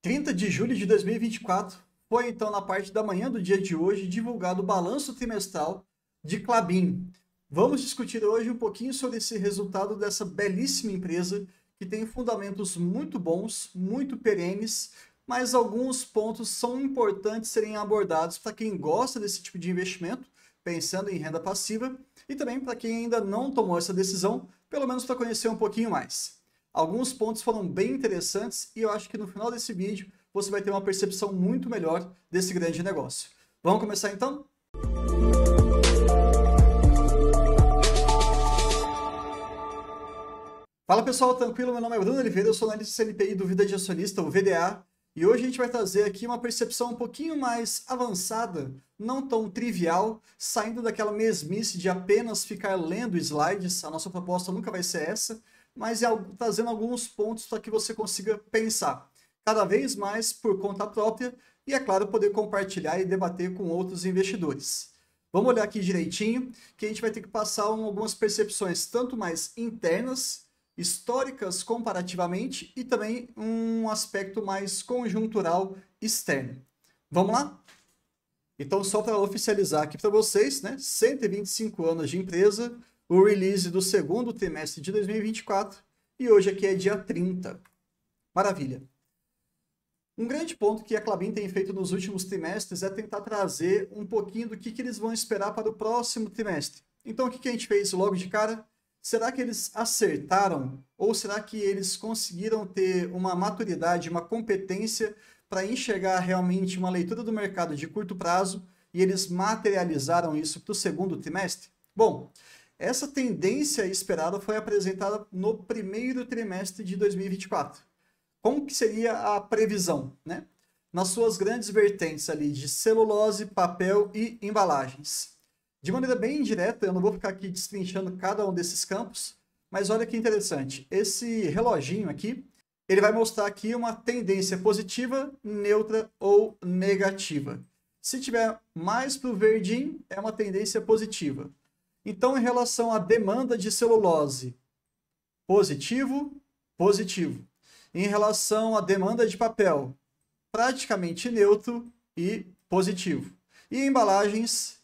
30 de julho de 2024 foi então na parte da manhã do dia de hoje divulgado o balanço trimestral de Klabin. Vamos discutir hoje um pouquinho sobre esse resultado dessa belíssima empresa que tem fundamentos muito bons, muito perenes, mas alguns pontos são importantes serem abordados para quem gosta desse tipo de investimento, pensando em renda passiva, e também para quem ainda não tomou essa decisão, pelo menos para conhecer um pouquinho mais. Alguns pontos foram bem interessantes e eu acho que no final desse vídeo você vai ter uma percepção muito melhor desse grande negócio. Vamos começar então? Fala pessoal, tranquilo? Meu nome é Bruno Oliveira, eu sou analista CNPI do Vida de Acionista, o VDA, e hoje a gente vai trazer aqui uma percepção um pouquinho mais avançada, não tão trivial, saindo daquela mesmice de apenas ficar lendo slides. A nossa proposta nunca vai ser essa, mas trazendo alguns pontos para que você consiga pensar cada vez mais por conta própria e, é claro, poder compartilhar e debater com outros investidores. Vamos olhar aqui direitinho, que a gente vai ter que passar algumas percepções tanto mais internas, históricas comparativamente e também um aspecto mais conjuntural externo. Vamos lá? Então, só para oficializar aqui para vocês, né, 125 anos de empresa, o release do segundo trimestre de 2024 e hoje aqui é dia 30. Maravilha. Um grande ponto que a Klabin tem feito nos últimos trimestres é tentar trazer um pouquinho do que eles vão esperar para o próximo trimestre. Então, o que a gente fez logo de cara? Será que eles acertaram ou será que eles conseguiram ter uma maturidade, uma competência para enxergar realmente uma leitura do mercado de curto prazo e eles materializaram isso para o segundo trimestre? Bom, essa tendência esperada foi apresentada no primeiro trimestre de 2024. Como que seria a previsão, né? Nas suas grandes vertentes ali de celulose, papel e embalagens. De maneira bem indireta, eu não vou ficar aqui destrinchando cada um desses campos, mas olha que interessante. Esse reloginho aqui, ele vai mostrar aqui uma tendência positiva, neutra ou negativa. Se tiver mais para o verdinho, é uma tendência positiva. Então, em relação à demanda de celulose, positivo, positivo. Em relação à demanda de papel, praticamente neutro e positivo. E embalagens,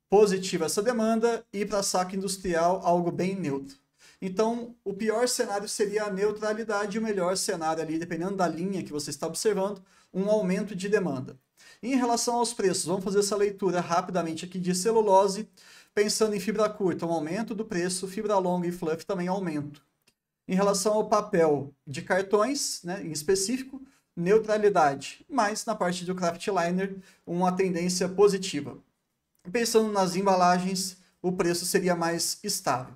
positiva essa demanda, e para saco industrial, algo bem neutro. Então, o pior cenário seria a neutralidade e o melhor cenário ali, dependendo da linha que você está observando, um aumento de demanda. E em relação aos preços, vamos fazer essa leitura rapidamente aqui de celulose, pensando em fibra curta, um aumento do preço, fibra longa e fluff também aumento. Em relação ao papel de cartões, né, em específico, neutralidade, mas na parte do kraftliner, uma tendência positiva. Pensando nas embalagens, o preço seria mais estável.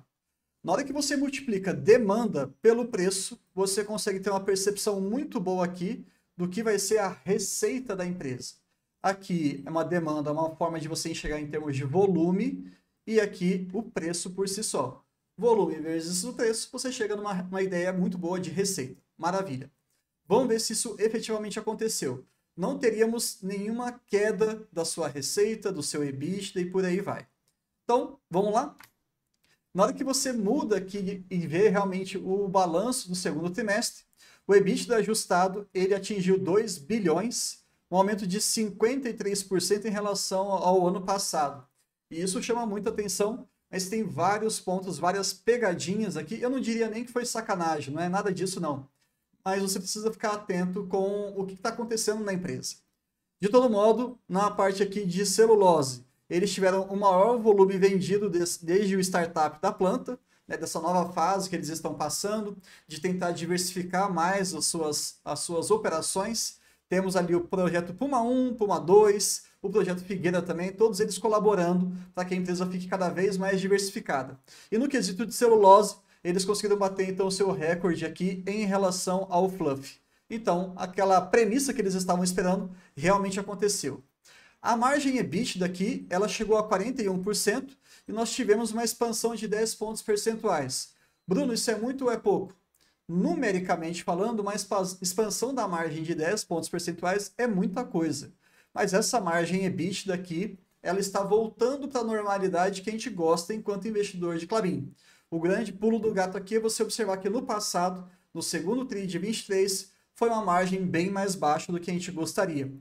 Na hora que você multiplica demanda pelo preço, você consegue ter uma percepção muito boa aqui do que vai ser a receita da empresa. Aqui é uma demanda, uma forma de você enxergar em termos de volume, e aqui o preço por si só. Volume vezes o preço, você chega numa ideia muito boa de receita. Maravilha. Vamos ver se isso efetivamente aconteceu. Não teríamos nenhuma queda da sua receita, do seu EBITDA e por aí vai. Então, vamos lá? Na hora que você muda aqui e vê realmente o balanço do segundo trimestre, o EBITDA ajustado ele atingiu 2 bilhões, um aumento de 53% em relação ao ano passado. E isso chama muita atenção, mas tem vários pontos, várias pegadinhas aqui. Eu não diria nem que foi sacanagem, não é nada disso não. Mas você precisa ficar atento com o que está acontecendo na empresa. De todo modo, na parte aqui de celulose, eles tiveram o maior volume vendido desde o startup da planta, né, dessa nova fase que eles estão passando, de tentar diversificar mais as suas operações. Temos ali o projeto Puma 1, Puma 2, o projeto Figueira também, todos eles colaborando para que a empresa fique cada vez mais diversificada. E no quesito de celulose, eles conseguiram bater então o seu recorde aqui em relação ao fluff. Então, aquela premissa que eles estavam esperando realmente aconteceu. A margem EBITDA aqui, ela chegou a 41% e nós tivemos uma expansão de 10 pontos percentuais. Bruno, isso é muito ou é pouco? Numericamente falando, uma expansão da margem de 10 pontos percentuais é muita coisa. Mas essa margem EBITDA aqui, ela está voltando para a normalidade que a gente gosta enquanto investidor de Klabin. O grande pulo do gato aqui é você observar que no passado, no segundo TRI de 23, foi uma margem bem mais baixa do que a gente gostaria.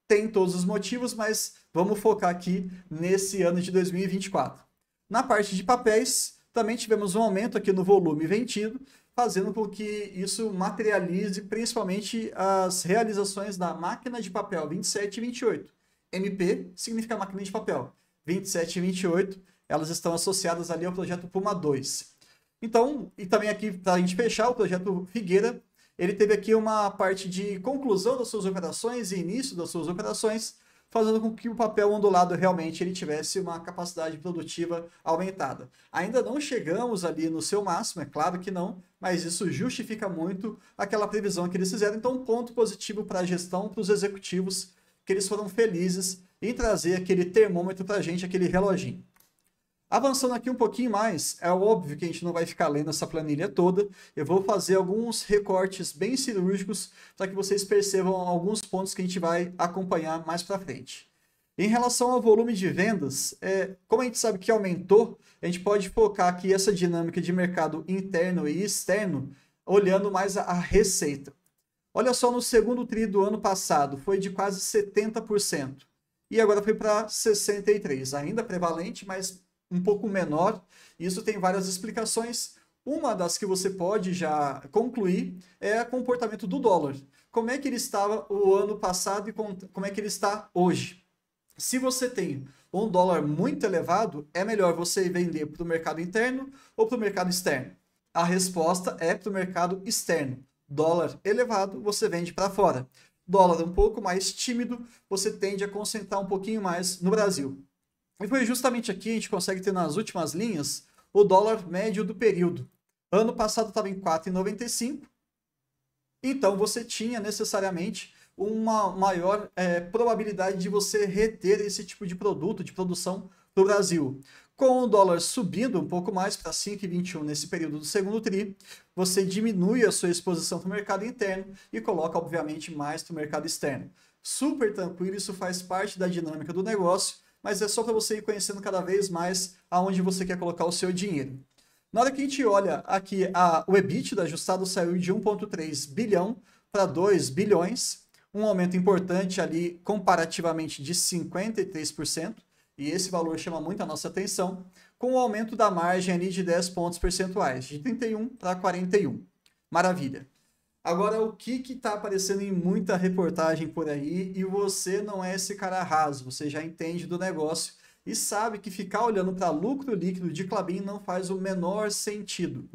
Tem todos os motivos, mas vamos focar aqui nesse ano de 2024. Na parte de papéis, também tivemos um aumento aqui no volume vendido, fazendo com que isso materialize principalmente as realizações da máquina de papel 27 e 28. MP significa máquina de papel. 27 e 28, elas estão associadas ali ao projeto Puma 2. Então, e também aqui, para a gente fechar, o projeto Figueira, ele teve aqui uma parte de conclusão das suas operações e início das suas operações, fazendo com que o papel ondulado realmente ele tivesse uma capacidade produtiva aumentada. Ainda não chegamos ali no seu máximo, é claro que não, mas isso justifica muito aquela previsão que eles fizeram. Então, um ponto positivo para a gestão, para os executivos, que eles foram felizes em trazer aquele termômetro para a gente, aquele reloginho. Avançando aqui um pouquinho mais, é óbvio que a gente não vai ficar lendo essa planilha toda, eu vou fazer alguns recortes bem cirúrgicos para que vocês percebam alguns pontos que a gente vai acompanhar mais para frente. Em relação ao volume de vendas, como a gente sabe que aumentou, a gente pode focar aqui essa dinâmica de mercado interno e externo, olhando mais a receita. Olha só, no segundo tri do ano passado foi de quase 70%, e agora foi para 63%, ainda prevalente, mas um pouco menor. Isso tem várias explicações. Uma das que você pode já concluir é o comportamento do dólar. Como é que ele estava o ano passado e como é que ele está hoje? Se você tem um dólar muito elevado, é melhor você vender para o mercado interno ou para o mercado externo? A resposta é para o mercado externo. Dólar elevado, você vende para fora. Dólar um pouco mais tímido, você tende a concentrar um pouquinho mais no Brasil. E foi justamente aqui, a gente consegue ter nas últimas linhas, o dólar médio do período. Ano passado estava em 4,95, então você tinha necessariamente uma maior probabilidade de você reter esse tipo de produto, de produção do Brasil. Com o dólar subindo um pouco mais para 5,21 nesse período do segundo tri, você diminui a sua exposição para o mercado interno e coloca, obviamente, mais para o mercado externo. Super tranquilo, isso faz parte da dinâmica do negócio, mas é só para você ir conhecendo cada vez mais aonde você quer colocar o seu dinheiro. Na hora que a gente olha aqui, o EBITDA ajustado saiu de 1,3 bilhão para 2 bilhões, um aumento importante ali comparativamente de 53%, e esse valor chama muito a nossa atenção, com o aumento da margem ali de 10 pontos percentuais, de 31 para 41. Maravilha! Agora, o que está aparecendo em muita reportagem por aí e você não é esse cara raso, você já entende do negócio e sabe que ficar olhando para lucro líquido de Klabin não faz o menor sentido,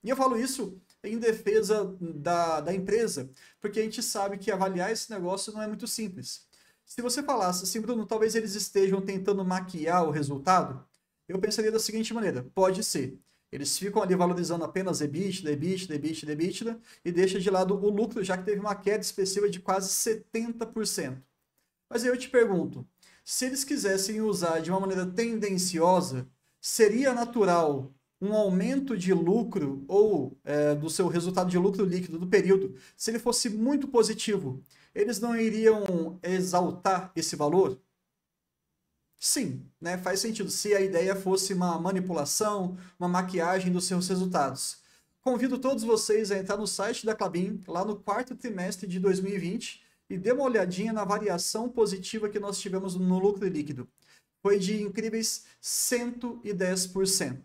E eu falo isso em defesa da empresa, porque a gente sabe que avaliar esse negócio não é muito simples. Se você falasse assim, Bruno, talvez eles estejam tentando maquiar o resultado, eu pensaria da seguinte maneira, pode ser. Eles ficam ali valorizando apenas EBITDA e deixam de lado o lucro, já que teve uma queda expressiva de quase 70%. Mas aí eu te pergunto, se eles quisessem usar de uma maneira tendenciosa, seria natural um aumento de lucro ou do seu resultado de lucro líquido do período, se ele fosse muito positivo, eles não iriam exaltar esse valor? Sim, né? Faz sentido. Se a ideia fosse uma manipulação, uma maquiagem dos seus resultados. Convido todos vocês a entrar no site da Klabin, lá no quarto trimestre de 2020, e dê uma olhadinha na variação positiva que nós tivemos no lucro líquido. Foi de incríveis 110%.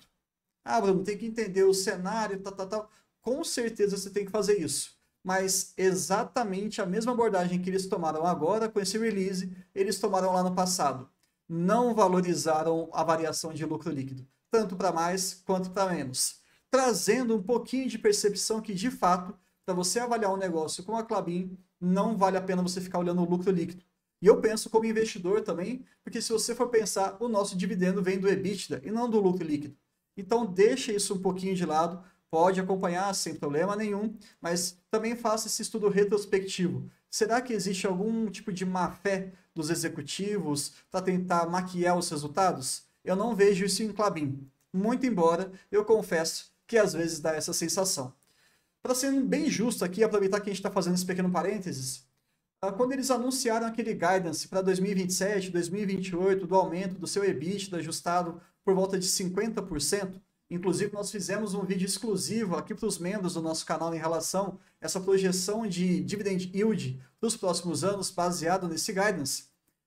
Ah, Bruno, tem que entender o cenário, tal. Com certeza você tem que fazer isso. Mas exatamente a mesma abordagem que eles tomaram agora com esse release, eles tomaram lá no passado. Não valorizaram a variação de lucro líquido, tanto para mais quanto para menos, trazendo um pouquinho de percepção que, de fato, para você avaliar um negócio com a Klabin, não vale a pena você ficar olhando o lucro líquido. E eu penso como investidor também, porque se você for pensar, o nosso dividendo vem do EBITDA e não do lucro líquido. Então deixa isso um pouquinho de lado, pode acompanhar sem problema nenhum, mas também faça esse estudo retrospectivo. Será que existe algum tipo de má-fé dos executivos para tentar maquiar os resultados? Eu não vejo isso em Klabin. Muito embora eu confesso que às vezes dá essa sensação. Para ser bem justo aqui, aproveitar que a gente está fazendo esse pequeno parênteses, quando eles anunciaram aquele guidance para 2027, 2028, do aumento do seu EBITDA ajustado por volta de 50%, Inclusive, nós fizemos um vídeo exclusivo aqui para os membros do nosso canal em relação a essa projeção de dividend yield dos próximos anos, baseado nesse guidance.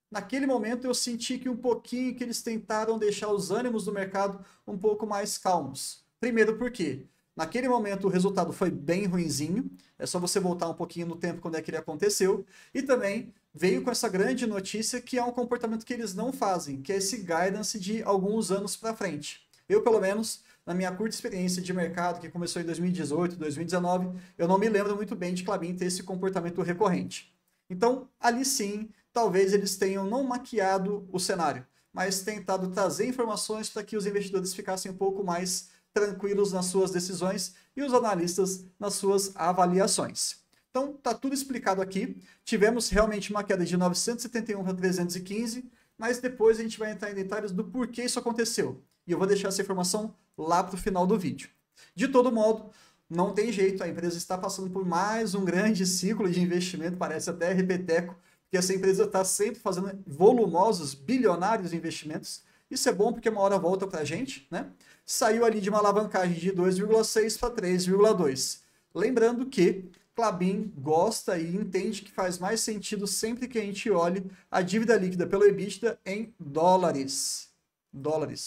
Naquele momento, eu senti que um pouquinho que eles tentaram deixar os ânimos do mercado um pouco mais calmos. Primeiro porque, naquele momento, o resultado foi bem ruinzinho. É só você voltar um pouquinho no tempo quando é que ele aconteceu. E também veio com essa grande notícia que é um comportamento que eles não fazem, que é esse guidance de alguns anos para frente. Eu, pelo menos, na minha curta experiência de mercado, que começou em 2018, 2019, eu não me lembro muito bem de Klabin ter esse comportamento recorrente. Então, ali sim, talvez eles tenham não maquiado o cenário, mas tentado trazer informações para que os investidores ficassem um pouco mais tranquilos nas suas decisões e os analistas nas suas avaliações. Então, está tudo explicado aqui. Tivemos realmente uma queda de 971 para 315, mas depois a gente vai entrar em detalhes do porquê isso aconteceu. E eu vou deixar essa informação lá para o final do vídeo. De todo modo, não tem jeito, a empresa está passando por mais um grande ciclo de investimento, parece até repeteco, porque essa empresa está sempre fazendo volumosos, bilionários investimentos. Isso é bom porque uma hora volta para a gente, né? Saiu ali de uma alavancagem de 2,6 para 3,2. Lembrando que Klabin gosta e entende que faz mais sentido sempre que a gente olhe a dívida líquida pelo EBITDA em dólares.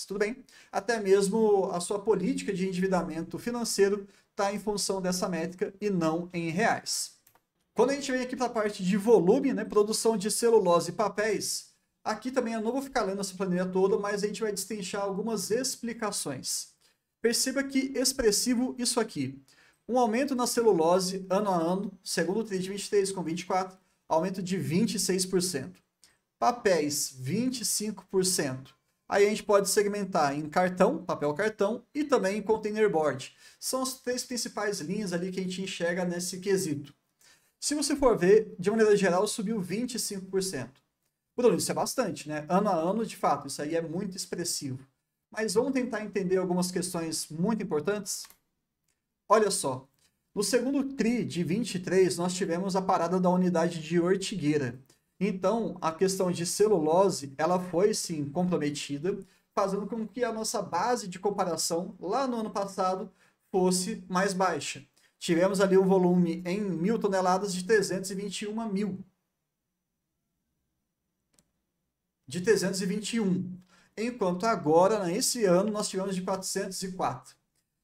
Tudo bem? Até mesmo a sua política de endividamento financeiro está em função dessa métrica e não em reais. Quando a gente vem aqui para a parte de volume, né, produção de celulose e papéis, aqui também eu não vou ficar lendo essa planilha toda, mas a gente vai destrinchar algumas explicações. Perceba que expressivo isso aqui. Um aumento na celulose ano a ano, segundo o TRI de 23 com 24, aumento de 26%. Papéis, 25%. Aí a gente pode segmentar em cartão, papel cartão e também em containerboard. São as três principais linhas ali que a gente enxerga nesse quesito. Se você for ver, de maneira geral, subiu 25%. Bruno, isso é bastante, né? Ano a ano, de fato, isso aí é muito expressivo. Mas vamos tentar entender algumas questões muito importantes? Olha só, no segundo TRI de 23, nós tivemos a parada da unidade de Ortigueira. Então, a questão de celulose, ela foi sim comprometida, fazendo com que a nossa base de comparação lá no ano passado fosse mais baixa. Tivemos ali um volume em 1.000 toneladas de 321 mil. De 321. Enquanto agora, nesse ano, nós tivemos de 404.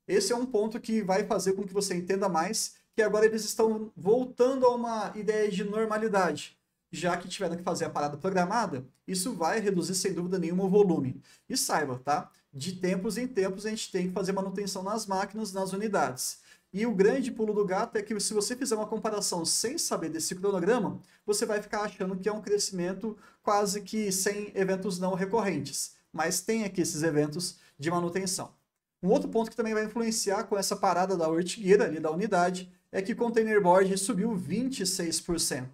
Esse é um ponto que vai fazer com que você entenda mais que agora eles estão voltando a uma ideia de normalidade. Já que tiveram que fazer a parada programada, isso vai reduzir sem dúvida nenhuma o volume. E saiba, tá? De tempos em tempos a gente tem que fazer manutenção nas máquinas, nas unidades. E o grande pulo do gato é que se você fizer uma comparação sem saber desse cronograma, você vai ficar achando que é um crescimento quase que sem eventos não recorrentes. Mas tem aqui esses eventos de manutenção. Um outro ponto que também vai influenciar com essa parada da Ortigueira, ali da unidade, é que o containerboard subiu 26%.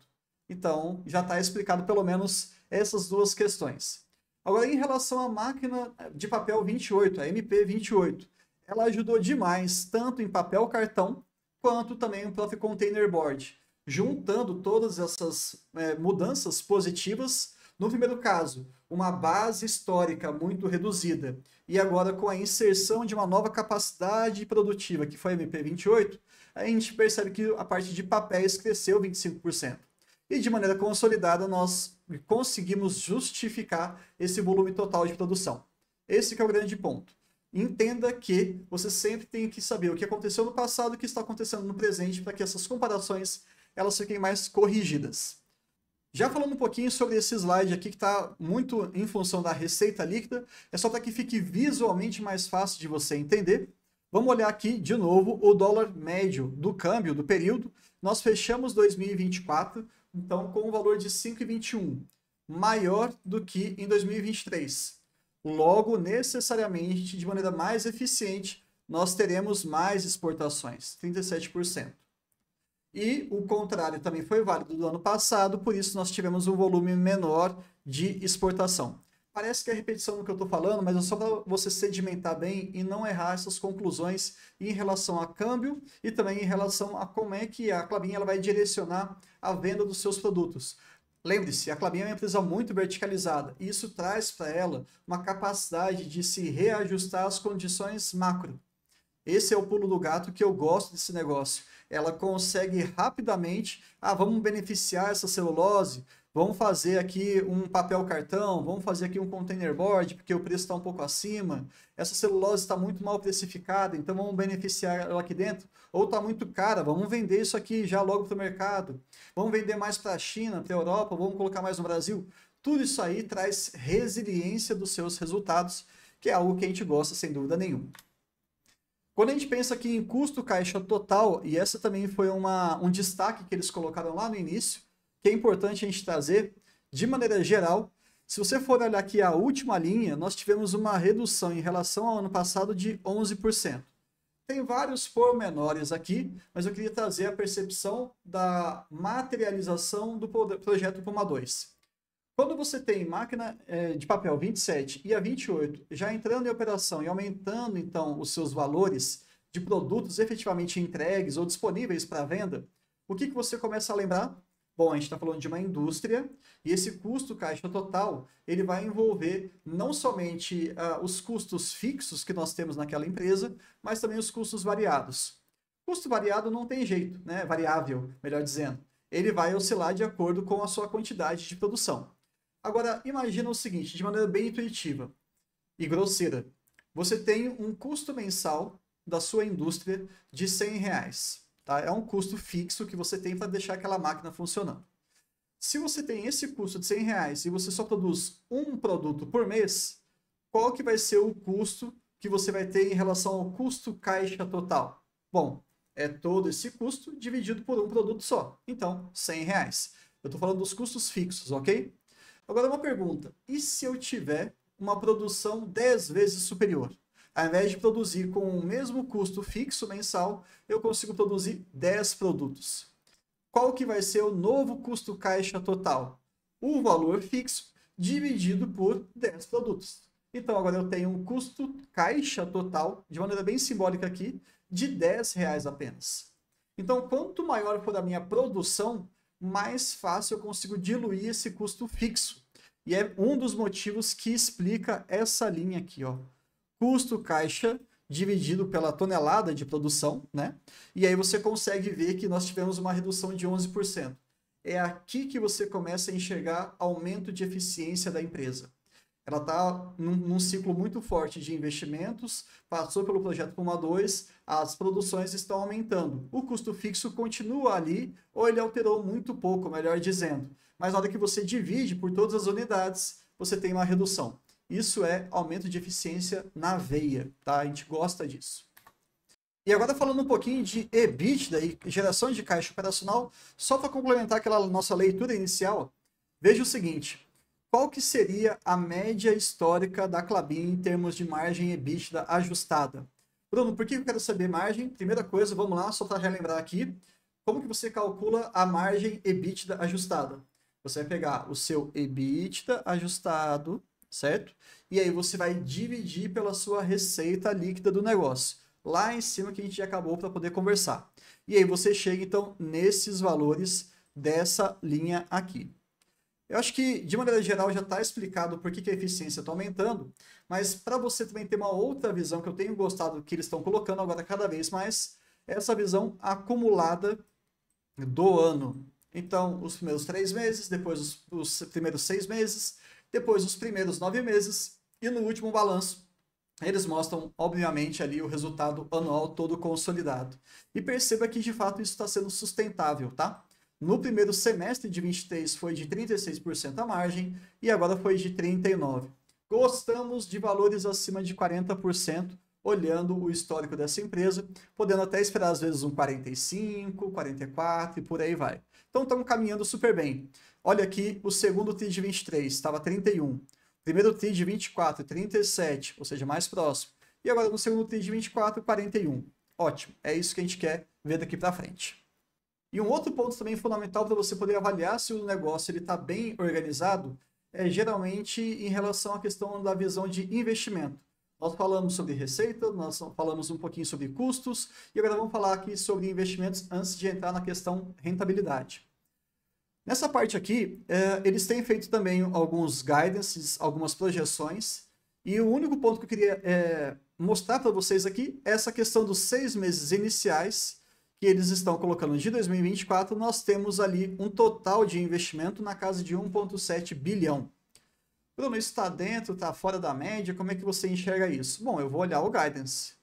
Então, já está explicado pelo menos essas duas questões. Agora, em relação à máquina de papel 28, a MP28, ela ajudou demais, tanto em papel cartão, quanto também no próprio containerboard. Juntando todas essas mudanças positivas, no primeiro caso, uma base histórica muito reduzida, e agora com a inserção de uma nova capacidade produtiva, que foi a MP28, a gente percebe que a parte de papéis cresceu 25%. E de maneira consolidada nós conseguimos justificar esse volume total de produção. Esse que é o grande ponto. Entenda que você sempre tem que saber o que aconteceu no passado e o que está acontecendo no presente para que essas comparações elas fiquem mais corrigidas. Já falando um pouquinho sobre esse slide aqui que está muito em função da receita líquida, é só para que fique visualmente mais fácil de você entender. Vamos olhar aqui de novo o dólar médio do câmbio do período. Nós fechamos 2024 então com um valor de 5,21, maior do que em 2023. Logo, necessariamente, de maneira mais eficiente, nós teremos mais exportações, 37%. E o contrário também foi válido do ano passado, por isso nós tivemos um volume menor de exportação. Parece que é repetição do que eu estou falando, mas é só para você sedimentar bem e não errar essas conclusões em relação a câmbio e também em relação a como é que a Klabin ela vai direcionar a venda dos seus produtos. Lembre-se, a Klabin é uma empresa muito verticalizada e isso traz para ela uma capacidade de se reajustar às condições macro. Esse é o pulo do gato que eu gosto desse negócio. Ela consegue rapidamente, vamos beneficiar essa celulose, vamos fazer aqui um papel cartão, vamos fazer aqui um container board, porque o preço está um pouco acima. Essa celulose está muito mal precificada, então vamos beneficiar ela aqui dentro. Ou está muito cara, vamos vender isso aqui já logo para o mercado. Vamos vender mais para a China, para a Europa, vamos colocar mais no Brasil. Tudo isso aí traz resiliência dos seus resultados, que é algo que a gente gosta sem dúvida nenhuma. Quando a gente pensa aqui em custo caixa total, e essa também foi um destaque que eles colocaram lá no início, que é importante a gente trazer, de maneira geral, se você for olhar aqui a última linha, nós tivemos uma redução em relação ao ano passado de 11%. Tem vários pormenores aqui, mas eu queria trazer a percepção da materialização do projeto Puma 2. Quando você tem máquina de papel 27 e a 28 já entrando em operação e aumentando, então, os seus valores de produtos efetivamente entregues ou disponíveis para venda, o que você começa a lembrar? Bom, a gente está falando de uma indústria e esse custo caixa total, ele vai envolver não somente os custos fixos que nós temos naquela empresa, mas também os custos variados. Custo variado não tem jeito, né? Variável, melhor dizendo. Ele vai oscilar de acordo com a sua quantidade de produção. Agora, imagina o seguinte, de maneira bem intuitiva e grosseira. Você tem um custo mensal da sua indústria de R$100. Tá? É um custo fixo que você tem para deixar aquela máquina funcionando. Se você tem esse custo de R$100 e você só produz um produto por mês, qual que vai ser o custo que você vai ter em relação ao custo caixa total? Bom, é todo esse custo dividido por um produto só. Então, R$100. Eu estou falando dos custos fixos, ok? Agora uma pergunta, e se eu tiver uma produção 10 vezes superior? Ao invés de produzir com o mesmo custo fixo mensal, eu consigo produzir 10 produtos. Qual que vai ser o novo custo caixa total? O valor fixo dividido por 10 produtos. Então agora eu tenho um custo caixa total, de maneira bem simbólica aqui, de R$10 apenas. Então quanto maior for a minha produção, mais fácil eu consigo diluir esse custo fixo. E é um dos motivos que explica essa linha aqui, ó. Custo caixa dividido pela tonelada de produção, né? E aí você consegue ver que nós tivemos uma redução de 11%. É aqui que você começa a enxergar aumento de eficiência da empresa. Ela está num ciclo muito forte de investimentos, passou pelo projeto Puma 2, as produções estão aumentando. O custo fixo continua ali, ou ele alterou muito pouco, melhor dizendo. Mas na hora que você divide por todas as unidades, você tem uma redução. Isso é aumento de eficiência na veia, tá? A gente gosta disso. E agora falando um pouquinho de EBITDA e geração de caixa operacional, só para complementar aquela nossa leitura inicial, veja o seguinte. Qual que seria a média histórica da Klabin em termos de margem EBITDA ajustada? Bruno, por que eu quero saber margem? Primeira coisa, vamos lá, só para relembrar aqui. Como que você calcula a margem EBITDA ajustada? Você vai pegar o seu EBITDA ajustado, certo? E aí você vai dividir pela sua receita líquida do negócio. Lá em cima que a gente já acabou para poder conversar. E aí você chega, então, nesses valores dessa linha aqui. Eu acho que, de maneira geral, já está explicado por que a eficiência está aumentando, mas para você também ter uma outra visão que eu tenho gostado que eles estão colocando agora cada vez mais, é essa visão acumulada do ano. Então, os primeiros 3 meses, depois os primeiros 6 meses, depois os primeiros 9 meses e no último balanço, eles mostram, obviamente, ali o resultado anual todo consolidado. E perceba que, de fato, isso está sendo sustentável, tá? No primeiro semestre de 23 foi de 36% a margem e agora foi de 39%. Gostamos de valores acima de 40%, olhando o histórico dessa empresa, podendo até esperar às vezes um 45%, 44% e por aí vai. Então estamos caminhando super bem. Olha aqui, o segundo TRI de 23 estava 31%. Primeiro TRI de 24, 37, ou seja, mais próximo. E agora no segundo TRI de 24, 41. Ótimo, é isso que a gente quer ver daqui para frente. E um outro ponto também fundamental para você poder avaliar se o negócio está bem organizado é geralmente em relação à questão da visão de investimento. Nós falamos sobre receita, nós falamos um pouquinho sobre custos e agora vamos falar aqui sobre investimentos antes de entrar na questão rentabilidade. Nessa parte aqui, eles têm feito também alguns guidances, algumas projeções, e o único ponto que eu queria mostrar para vocês aqui é essa questão dos 6 meses iniciais que eles estão colocando de 2024. Nós temos ali um total de investimento na casa de 1,7 bilhão. Bruno, isso está dentro, está fora da média? Como é que você enxerga isso? Bom, eu vou olhar o guidance.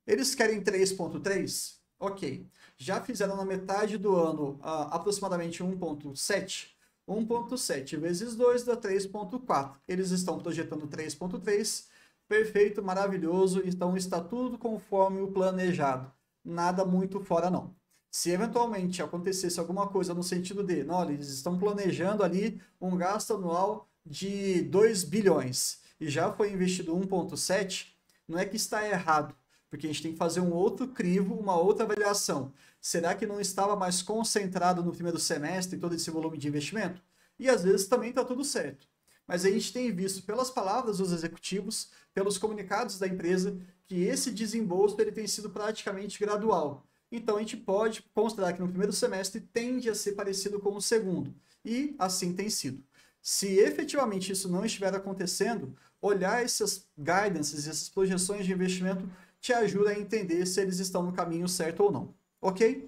Eles querem 3,3? Ok. Já fizeram na metade do ano aproximadamente 1,7. 1,7 vezes 2 dá 3,4. Eles estão projetando 3,3. Perfeito, maravilhoso. Então está tudo conforme o planejado. Nada muito fora não. Se eventualmente acontecesse alguma coisa no sentido de, não, eles estão planejando ali um gasto anual de 2 bilhões e já foi investido 1,7, não é que está errado, porque a gente tem que fazer um outro crivo, uma outra avaliação. Será que não estava mais concentrado no primeiro semestre todo esse volume de investimento? E às vezes também está tudo certo. Mas a gente tem visto pelas palavras dos executivos, pelos comunicados da empresa, que esse desembolso ele tem sido praticamente gradual. Então a gente pode considerar que no primeiro semestre tende a ser parecido com o segundo. E assim tem sido. Se efetivamente isso não estiver acontecendo, olhar essas guidances, essas projeções de investimento te ajuda a entender se eles estão no caminho certo ou não. Ok?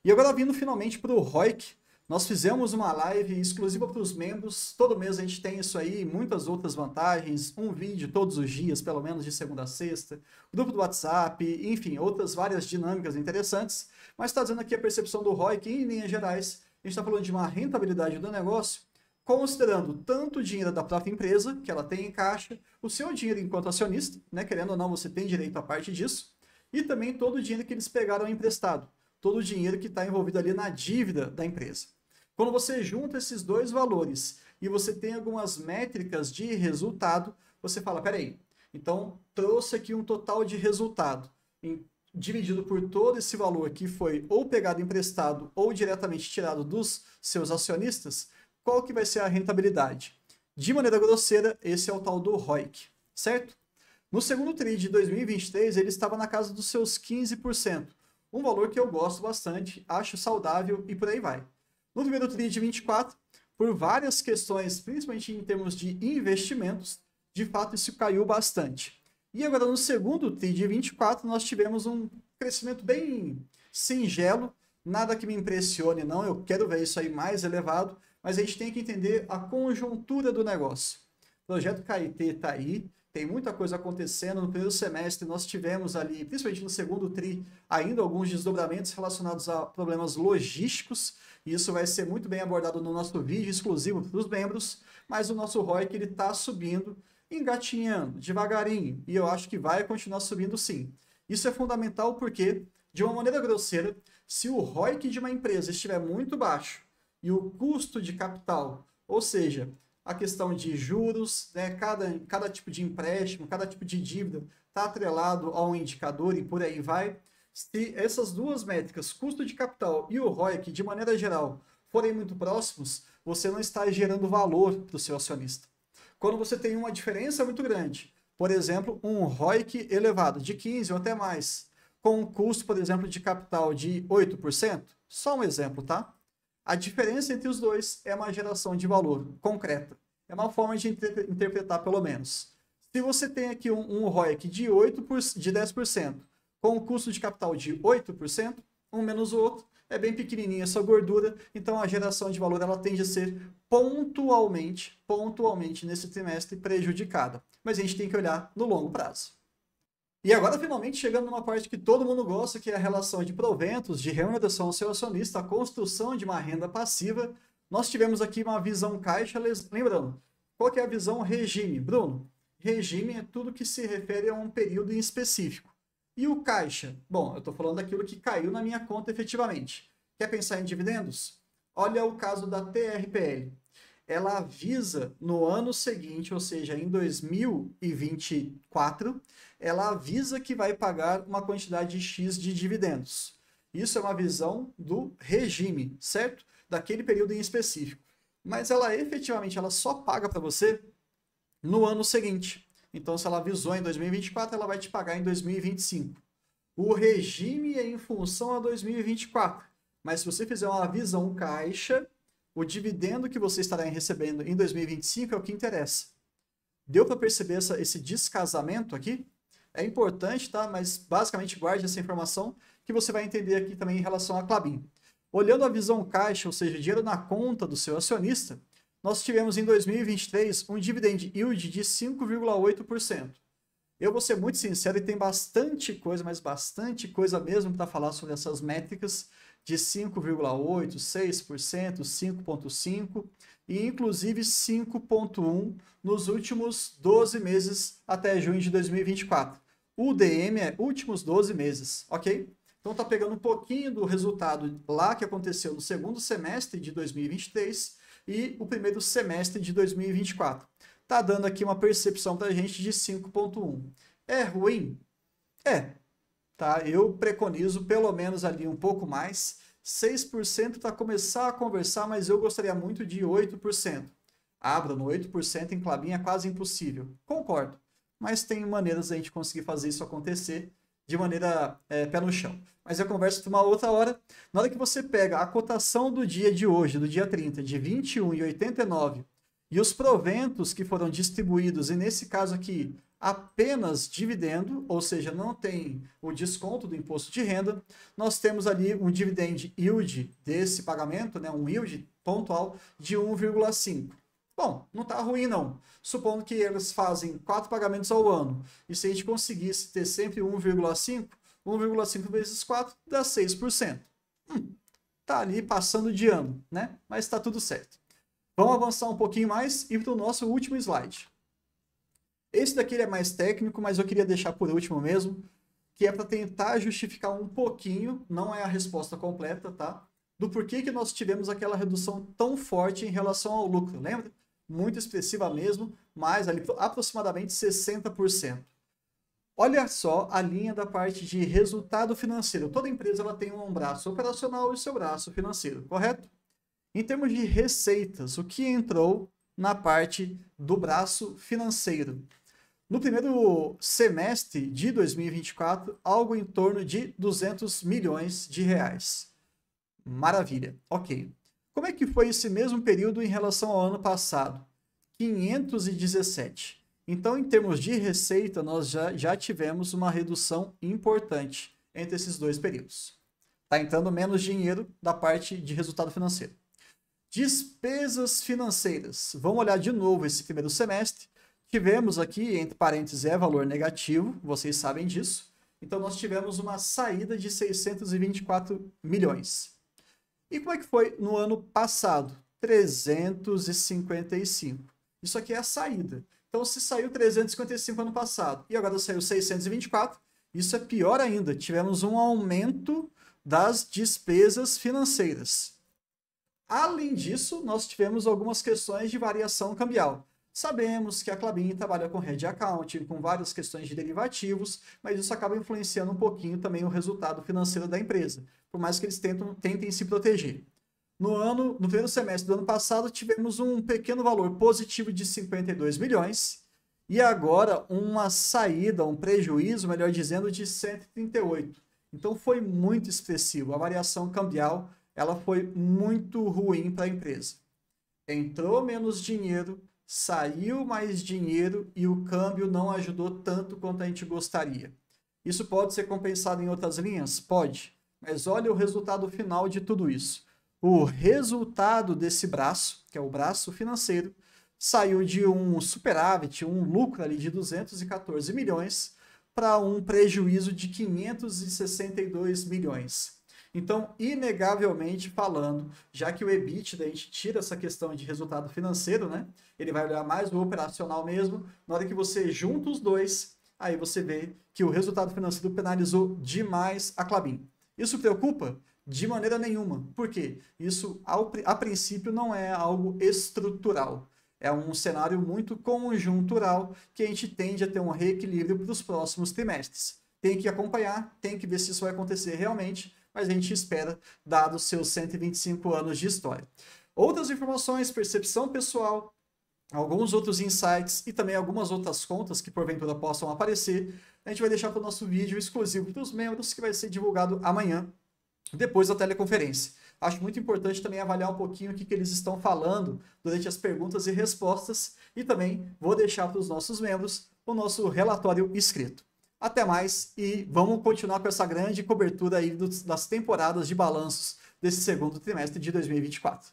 E agora vindo finalmente para o ROIC, nós fizemos uma live exclusiva para os membros. Todo mês a gente tem isso aí, muitas outras vantagens, um vídeo todos os dias, pelo menos de segunda a sexta, grupo do WhatsApp, enfim, outras várias dinâmicas interessantes. Mas está dizendo aqui a percepção do ROIC em linhas gerais. A gente está falando de uma rentabilidade do negócio, considerando tanto o dinheiro da própria empresa, que ela tem em caixa, o seu dinheiro enquanto acionista, né, querendo ou não, você tem direito à parte disso, e também todo o dinheiro que eles pegaram emprestado, todo o dinheiro que está envolvido ali na dívida da empresa. Quando você junta esses dois valores e você tem algumas métricas de resultado, você fala, peraí, então trouxe aqui um total de resultado, dividido por todo esse valor que foi ou pegado emprestado ou diretamente tirado dos seus acionistas, qual que vai ser a rentabilidade? De maneira grosseira, esse é o tal do ROIC, certo? No segundo TRI de 2023, ele estava na casa dos seus 15%, um valor que eu gosto bastante, acho saudável e por aí vai. No primeiro TRI de 24, por várias questões, principalmente em termos de investimentos, de fato isso caiu bastante. E agora no segundo TRI de 24, nós tivemos um crescimento bem singelo, nada que me impressione não, eu quero ver isso aí mais elevado, mas a gente tem que entender a conjuntura do negócio. O projeto KIT está aí, tem muita coisa acontecendo. No primeiro semestre nós tivemos ali, principalmente no segundo TRI, ainda alguns desdobramentos relacionados a problemas logísticos, e isso vai ser muito bem abordado no nosso vídeo exclusivo para os membros, mas o nosso ROIC ele está subindo, engatinhando, devagarinho, e eu acho que vai continuar subindo sim. Isso é fundamental porque, de uma maneira grosseira, se o ROIC de uma empresa estiver muito baixo e o custo de capital, ou seja, a questão de juros, né, cada tipo de empréstimo, cada tipo de dívida está atrelado a um indicador e por aí vai. Se essas duas métricas, custo de capital e o ROIC, de maneira geral, forem muito próximos, você não está gerando valor para o seu acionista. Quando você tem uma diferença muito grande, por exemplo, um ROIC elevado, de 15% ou até mais, com um custo, por exemplo, de capital de 8%, só um exemplo, tá? A diferença entre os dois é uma geração de valor concreta. É uma forma de interpretar, pelo menos. Se você tem aqui um ROIC de 10%, com um custo de capital de 8%, um menos o outro, é bem pequenininha essa gordura, então a geração de valor ela tende a ser pontualmente nesse trimestre prejudicada. Mas a gente tem que olhar no longo prazo. E agora, finalmente, chegando numa parte que todo mundo gosta, que é a relação de proventos, de remuneração ao seu acionista, a construção de uma renda passiva. Nós tivemos aqui uma visão caixa, lembrando, qual que é a visão regime? Bruno, regime é tudo que se refere a um período em específico. E o caixa? Bom, eu estou falando daquilo que caiu na minha conta efetivamente. Quer pensar em dividendos? Olha o caso da TRPL. Ela avisa no ano seguinte, ou seja, em 2024, ela avisa que vai pagar uma quantidade X de dividendos. Isso é uma visão do regime, certo? Daquele período em específico. Mas ela efetivamente ela só paga para você no ano seguinte. Então, se ela avisou em 2024, ela vai te pagar em 2025. O regime é em função a 2024. Mas se você fizer uma visão caixa, o dividendo que você estará recebendo em 2025 é o que interessa. Deu para perceber esse descasamento aqui? É importante, tá? Mas basicamente guarde essa informação que você vai entender aqui também em relação à Klabin. Olhando a visão caixa, ou seja, dinheiro na conta do seu acionista, nós tivemos em 2023 um dividend yield de 5,8%. Eu vou ser muito sincero e tem bastante coisa, mas bastante coisa mesmo para falar sobre essas métricas de 5,8%, 6%, 5,5% e inclusive 5,1% nos últimos 12 meses até junho de 2024. O DM é últimos 12 meses, ok? Então tá pegando um pouquinho do resultado lá que aconteceu no segundo semestre de 2023 e o primeiro semestre de 2024. Tá dando aqui uma percepção para a gente de 5,1%. É ruim? É. Tá? Eu preconizo pelo menos ali um pouco mais. 6% para começar a conversar, mas eu gostaria muito de 8%. Ah, Bruno, 8% em Klabin é quase impossível. Concordo. Mas tem maneiras de a gente conseguir fazer isso acontecer de maneira pé no chão. Mas eu converso de uma outra hora. Na hora que você pega a cotação do dia de hoje, do dia 30, de 21,89, e os proventos que foram distribuídos, e nesse caso aqui, apenas dividendo, ou seja, não tem o desconto do imposto de renda, nós temos ali um dividend yield desse pagamento, né, um yield pontual de 1,5%. Bom, não está ruim não. Supondo que eles fazem 4 pagamentos ao ano, e se a gente conseguisse ter sempre 1,5, 1,5 vezes 4 dá 6%. Tá ali passando de ano, né? Mas está tudo certo. Vamos avançar um pouquinho mais e para o nosso último slide. Esse daqui é mais técnico, mas eu queria deixar por último mesmo, que é para tentar justificar um pouquinho, não é a resposta completa, tá? Do porquê que nós tivemos aquela redução tão forte em relação ao lucro, lembra? Muito expressiva mesmo, mas ali aproximadamente 60%. Olha só a linha da parte de resultado financeiro. Toda empresa ela tem um braço operacional e seu braço financeiro, correto? Em termos de receitas, o que entrou na parte do braço financeiro? No primeiro semestre de 2024, algo em torno de 200 milhões de reais. Maravilha, ok. Como é que foi esse mesmo período em relação ao ano passado? 517. Então, em termos de receita, nós já tivemos uma redução importante entre esses dois períodos. Está entrando menos dinheiro da parte de resultado financeiro. Despesas financeiras. Vamos olhar de novo esse primeiro semestre. Tivemos aqui, entre parênteses, valor negativo, vocês sabem disso. Então, nós tivemos uma saída de 624 milhões. E como é que foi no ano passado? 355. Isso aqui é a saída. Então, se saiu 355 ano passado e agora saiu 624, isso é pior ainda. Tivemos um aumento das despesas financeiras. Além disso, nós tivemos algumas questões de variação cambial. Sabemos que a Klabin trabalha com hedge accounting, com várias questões de derivativos, mas isso acaba influenciando um pouquinho também o resultado financeiro da empresa, por mais que eles tentem se proteger. No primeiro semestre do ano passado, tivemos um pequeno valor positivo de 52 milhões e agora uma saída, um prejuízo, melhor dizendo, de 138. Então foi muito expressivo. A variação cambial ela foi muito ruim para a empresa. Entrou menos dinheiro, saiu mais dinheiro e o câmbio não ajudou tanto quanto a gente gostaria. Isso pode ser compensado em outras linhas? Pode. Mas olha o resultado final de tudo isso. O resultado desse braço, que é o braço financeiro, saiu de um superávit, um lucro ali de 214 milhões para um prejuízo de 562 milhões. Então, inegavelmente falando, já que o EBITDA, a gente tira essa questão de resultado financeiro, né? Ele vai olhar mais o operacional mesmo. Na hora que você junta os dois, aí você vê que o resultado financeiro penalizou demais a Klabin. Isso preocupa? De maneira nenhuma. Por quê? Isso, a princípio, não é algo estrutural. É um cenário muito conjuntural que a gente tende a ter um reequilíbrio para os próximos trimestres. Tem que acompanhar, tem que ver se isso vai acontecer realmente, mas a gente espera, dados seus 125 anos de história. Outras informações, percepção pessoal, alguns outros insights e também algumas outras contas que porventura possam aparecer, a gente vai deixar para o nosso vídeo exclusivo para os membros, que vai ser divulgado amanhã. depois da teleconferência. Acho muito importante também avaliar um pouquinho o que eles estão falando durante as perguntas e respostas e também vou deixar para os nossos membros o nosso relatório escrito. Até mais e vamos continuar com essa grande cobertura aí das temporadas de balanços desse segundo trimestre de 2024.